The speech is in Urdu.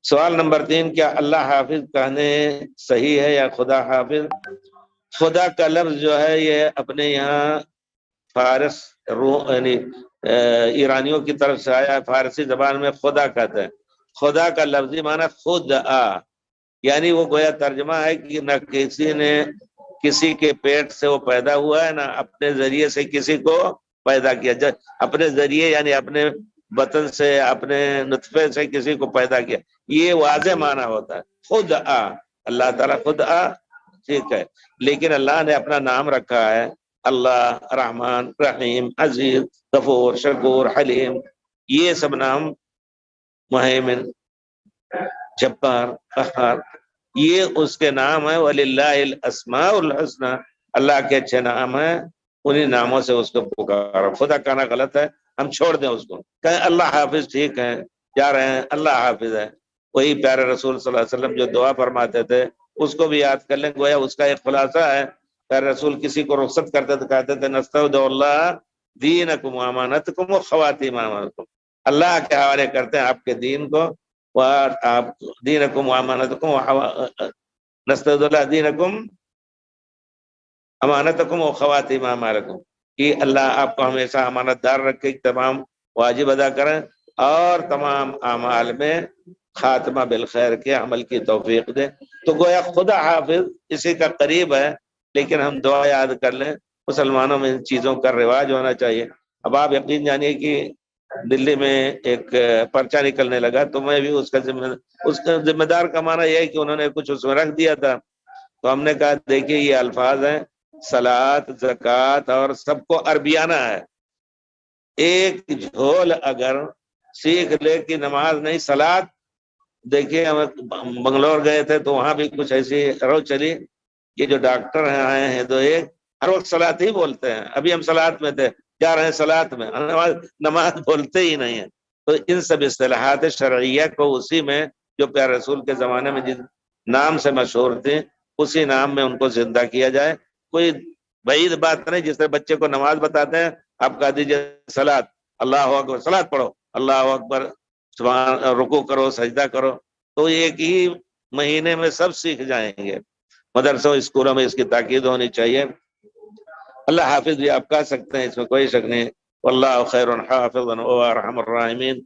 سوال نمبر 3، کیا اللہ حافظ کہنے صحیح ہے یا خدا حافظ؟ خدا کا لفظ جو ہے یہ اپنے یہاں فارس یعنی ایرانیوں کی طرف سے آیا ہے، فارسی زبان میں خدا کہتے ہیں۔ خدا کا لفظی معنی خود یعنی وہ گویا ترجمہ ہے کہ نہ کسی نے کسی کے پیٹ سے وہ پیدا ہوا ہے، نہ اپنے ذریعے سے کسی کو پیدا کیا، اپنے ذریعے یعنی اپنے بطن سے، اپنے نطفے سے کسی کو پیدا کیا، یہ واضح معنی ہوتا ہے خود اللہ تعالیٰ خود ٹھیک ہے، لیکن اللہ نے اپنا نام رکھا ہے اللہ، رحمان، رحیم، عزیز، غفور، شکور، حلیم، یہ سب نام، مہیمن، جبار، قہار، یہ اس کے نام ہے۔ وَلِلَّهِ الْأَسْمَاءُ الْحُسْنَى، اللہ کے اچھے نام ہیں، انہی ناموں سے اس کو پکارو۔ خدا کہنا غلط ہے، ہم چھوڑ دیں اس کو، کہیں اللہ حافظ ٹھیک ہے، جا رہے ہیں اللہ حافظ ہے۔ وہی پیارے رسول صلی اللہ علیہ وسلم جو دعا فرماتے تھے اس کو بھی یاد کر لیں، گویا اس کا ایک خلاصہ ہے۔ پیارے رسول کسی کو رخصت کرتے تھے، کہتے تھے نستودع اللہ دینکم و امانتکم و خواتیم امانتکم، اللہ کے حوالے کرتے ہیں آپ کے دین کو، آپ دینکم و امانتکم نستودع اللہ دینکم امانتکم و خواتیم اعمالکم، کہ اللہ آپ کو ہمیشہ امانت دار رکھے، تمام واجب ادا کریں اور تمام اعمال میں خاتمہ بالخیر کے عمل کی توفیق دے۔ تو گویا خدا حافظ اسی کا قریب ہے، لیکن ہم دعا یاد کر لیں، مسلمانوں میں ان چیزوں کا رواج ہونا چاہیے۔ اب آپ یقین جانیے کہ دلی میں ایک پرچہ نکلنے لگا، تو میں بھی اس کا ذمہ دار کا معنی یہ ہے کہ انہوں نے کچھ اس میں رکھ دیا تھا، تو ہم نے کہا دیکھیے یہ الفاظ ہیں صلاۃ، زکوٰۃ اور سب کو عربیانہ ہے، ایک جھول اگر سیکھ لے کہ نماز نہیں صلاۃ، دیکھیے ہم بنگلور گئے تھے تو وہاں بھی کچھ ایسی رو چلی، یہ جو ڈاکٹر ہیں آئے ہیں تو ایک ہر وقت صلاۃ ہی بولتے ہیں، ابھی ہم صلاۃ میں تھے، جا رہے ہیں صلاۃ میں، نماز بولتے ہی نہیں ہیں۔ تو ان سب اصطلاحات شرعیہ کو اسی میں جو پیارے رسول کے زمانے میں جس نام سے مشہور تھے اسی نام میں ان کو زندہ کیا جائے۔ کوئی بعید بات نہیں، جس طرح بچے کو نماز بتاتے ہیں آپ کہہ دیجئے صلاۃ، اللہ اکبر، صلاۃ پڑھو، اللہ اکبر، سبحان، رکوع کرو، سجدہ کرو، تو ایک ہی مہینے میں سب سیکھ جائیں گے۔ مدرسوں اسکولوں میں اس کی تاکید ہونی چاہیے۔ اللہ حافظ بھی آپ کہہ سکتے ہیں، اس میں کوئی شک نہیں۔ واللہ خیر حافظ و ارحم الراحمین۔